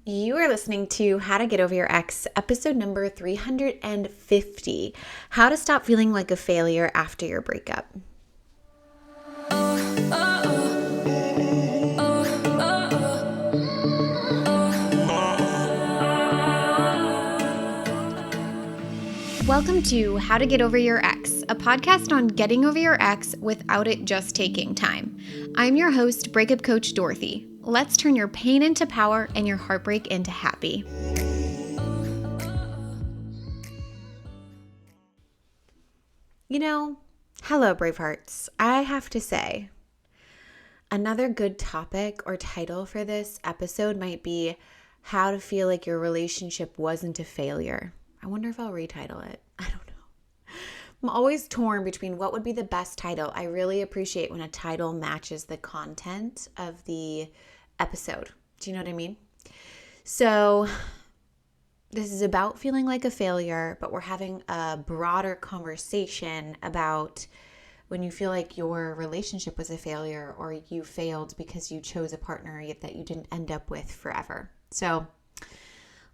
You are listening to How to Get Over Your Ex, episode number 350, How to Stop Feeling Like a Failure After Your Breakup. Welcome to How to Get Over Your Ex, a podcast on getting over your ex without it just taking time. I'm your host, Breakup Coach Dorothy. Let's turn your pain into power and your heartbreak into happy. Hello, Bravehearts. I have to say, another good topic or title for this episode might be How to Feel Like Your Relationship Wasn't a Failure. I wonder if I'll retitle it. I don't know. I'm always torn between what would be the best title. I really appreciate when a title matches the content of the episode. Do you know what I mean? So this is about feeling like a failure, but we're having a broader conversation about when you feel like your relationship was a failure or you failed because you chose a partner that you didn't end up with forever. So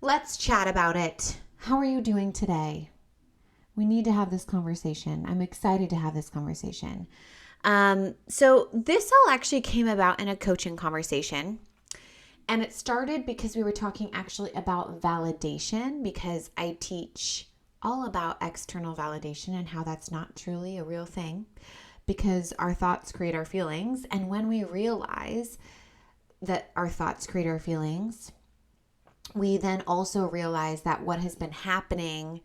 let's chat about it. How are you doing today? We need to have this conversation. I'm excited to have this conversation. So this all actually came about in a coaching conversation. And it started because we were talking actually about validation, because I teach all about external validation and how that's not truly a real thing, because our thoughts create our feelings. And when we realize that our thoughts create our feelings, we then also realize that what has been happening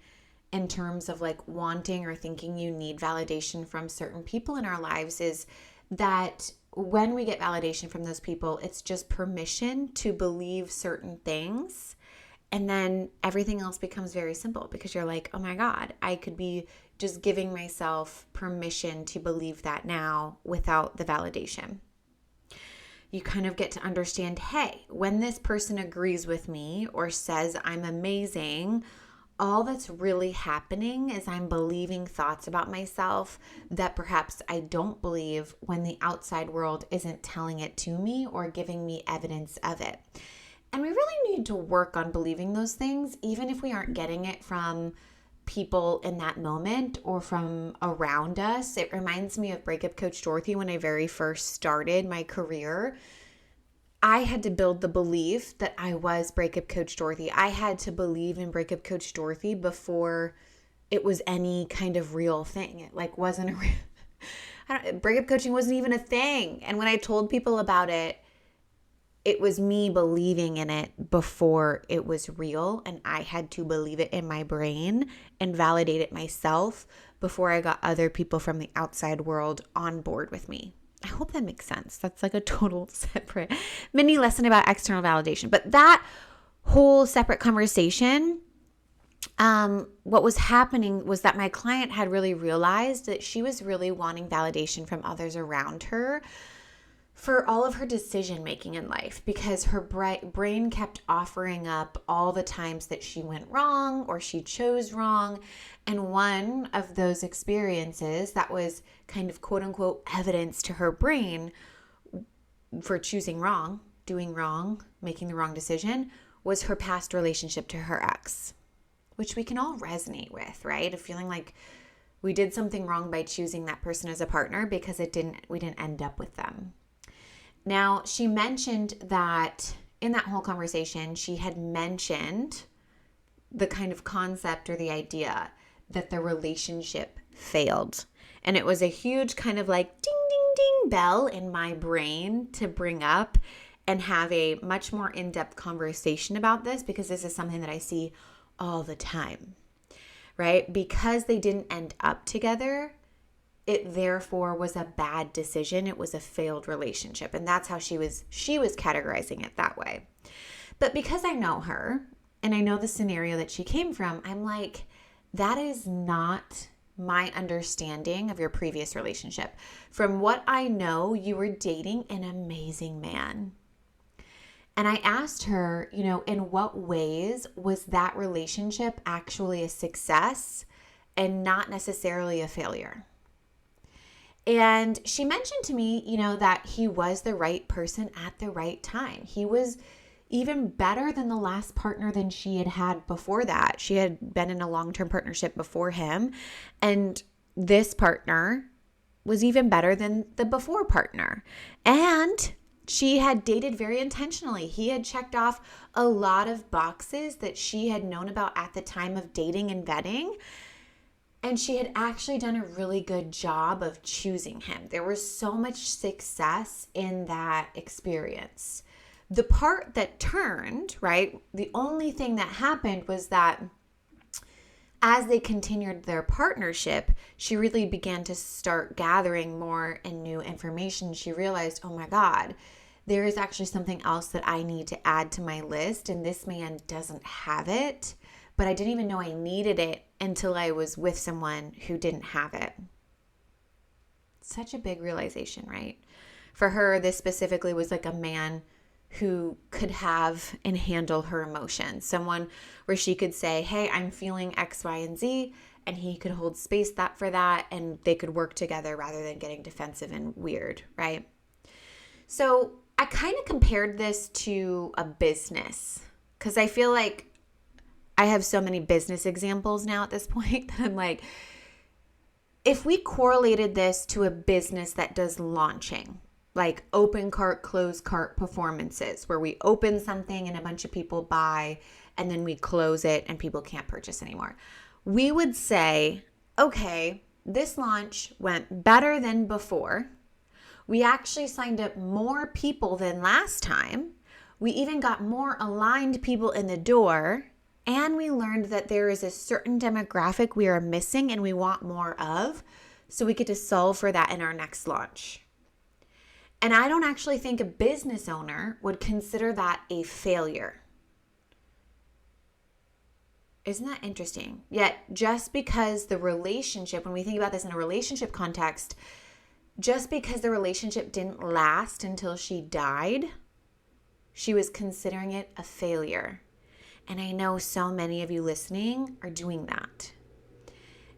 in terms of like wanting or thinking you need validation from certain people in our lives is that when we get validation from those people, it's just permission to believe certain things. And then everything else becomes very simple because you're like, oh my God, I could be just giving myself permission to believe that now without the validation. You kind of get to understand, hey, when this person agrees with me or says I'm amazing, all that's really happening is I'm believing thoughts about myself that perhaps I don't believe when the outside world isn't telling it to me or giving me evidence of it. And we really need to work on believing those things, even if we aren't getting it from people in that moment or from around us. It reminds me of Breakup Coach Dorothy when I very first started my career. I had to build the belief that I was Breakup Coach Dorothy. I had to believe in Breakup Coach Dorothy before it was any kind of real thing. It like wasn't a real, breakup coaching wasn't even a thing. And when I told people about it, it was me believing in it before it was real. And I had to believe it in my brain and validate it myself before I got other people from the outside world on board with me. I hope that makes sense. That's like a total separate mini lesson about external validation. But that whole separate conversation, what was happening was that my client had really realized that she was really wanting validation from others around her for all of her decision making in life, because her brain kept offering up all the times that she went wrong or she chose wrong. And one of those experiences that was kind of quote unquote evidence to her brain for choosing wrong, doing wrong, making the wrong decision was her past relationship to her ex, which we can all resonate with, right? Of feeling like we did something wrong by choosing that person as a partner because we didn't end up with them. Now, she mentioned that in that whole conversation, she had mentioned the kind of concept or the idea that the relationship failed. And it was a huge kind of like ding, ding, ding bell in my brain to bring up and have a much more in-depth conversation about this, because this is something that I see all the time, right? Because they didn't end up together, it therefore was a bad decision. It was a failed relationship. And that's how she was categorizing it that way. But because I know her and I know the scenario that she came from, I'm like, that is not my understanding of your previous relationship. From what I know, you were dating an amazing man. And I asked her, in what ways was that relationship actually a success and not necessarily a failure? And she mentioned to me, that he was the right person at the right time. He was even better than the last partner than she had had before that. She had been in a long-term partnership before him, and this partner was even better than the before partner. And she had dated very intentionally. He had checked off a lot of boxes that she had known about at the time of dating and vetting. And she had actually done a really good job of choosing him. There was so much success in that experience. The part that turned, right, the only thing that happened was that as they continued their partnership, she really began to start gathering more and new information. She realized, oh my God, there is actually something else that I need to add to my list, and this man doesn't have it, but I didn't even know I needed it until I was with someone who didn't have it. Such a big realization, right? For her, this specifically was like a man who could have and handle her emotions. Someone where she could say, hey, I'm feeling X, Y, and Z, and he could hold space for that, and they could work together rather than getting defensive and weird, right? So I kind of compared this to a business because I feel like I have so many business examples now at this point that I'm like, if we correlated this to a business that does launching, like open cart, close cart performances, where we open something and a bunch of people buy and then we close it and people can't purchase anymore, we would say, okay, this launch went better than before. We actually signed up more people than last time. We even got more aligned people in the door. And we learned that there is a certain demographic we are missing and we want more of. So we get to solve for that in our next launch. And I don't actually think a business owner would consider that a failure. Isn't that interesting? Yet just because the relationship, when we think about this in a relationship context, just because the relationship didn't last until she died, she was considering it a failure. And I know so many of you listening are doing that.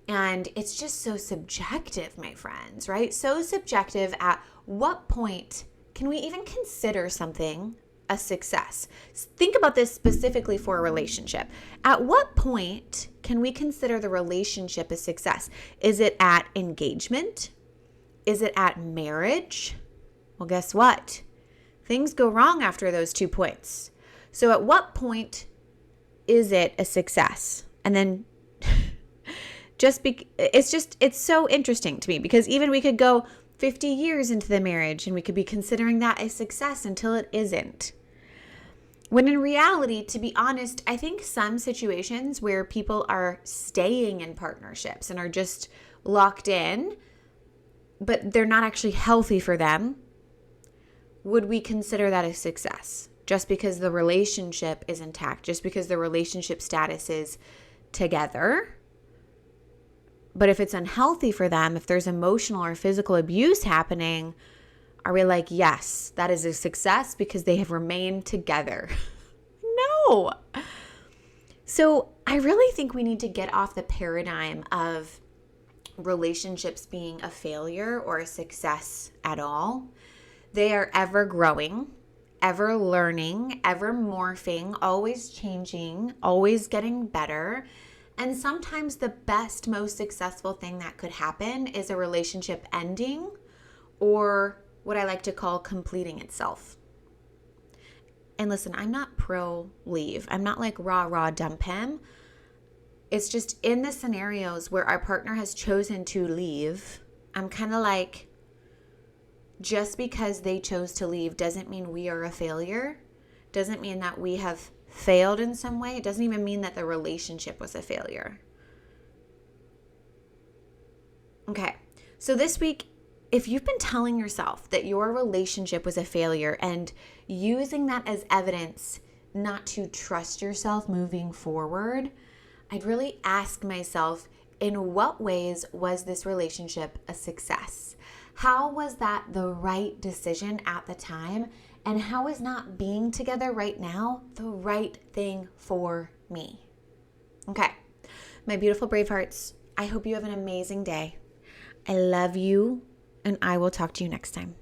And it's just so subjective, my friends, right? So subjective. At what point can we even consider something a success? Think about this specifically for a relationship. At what point can we consider the relationship a success? Is it at engagement? Is it at marriage? Well, guess what? Things go wrong after those 2 points. So at what point is it a success? And then it's so interesting to me because even we could go 50 years into the marriage and we could be considering that a success until it isn't. When in reality, to be honest, I think some situations where people are staying in partnerships and are just locked in, but they're not actually healthy for them, would we consider that a success? Just because the relationship is intact, just because the relationship status is together. But if it's unhealthy for them, if there's emotional or physical abuse happening, are we like, yes, that is a success because they have remained together? No. So I really think we need to get off the paradigm of relationships being a failure or a success at all. They are ever growing, ever learning, ever morphing, always changing, always getting better. And sometimes the best, most successful thing that could happen is a relationship ending or what I like to call completing itself. And listen, I'm not pro leave. I'm not like rah, dump him. It's just in the scenarios where our partner has chosen to leave, I'm kind of like, just because they chose to leave doesn't mean we are a failure. Doesn't mean that we have failed in some way. It doesn't even mean that the relationship was a failure. Okay, so this week, if you've been telling yourself that your relationship was a failure and using that as evidence not to trust yourself moving forward, I'd really ask myself, in what ways was this relationship a success? How was that the right decision at the time? And how is not being together right now the right thing for me? Okay, my beautiful brave hearts, I hope you have an amazing day. I love you, and I will talk to you next time.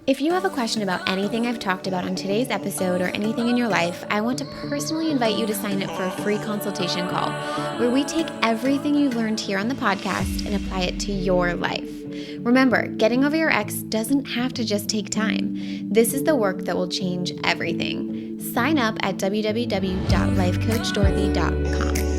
If you have a question about anything I've talked about on today's episode or anything in your life, I want to personally invite you to sign up for a free consultation call where we take everything you've learned here on the podcast and apply it to your life. Remember, getting over your ex doesn't have to just take time. This is the work that will change everything. Sign up at www.lifecoachdorothy.com.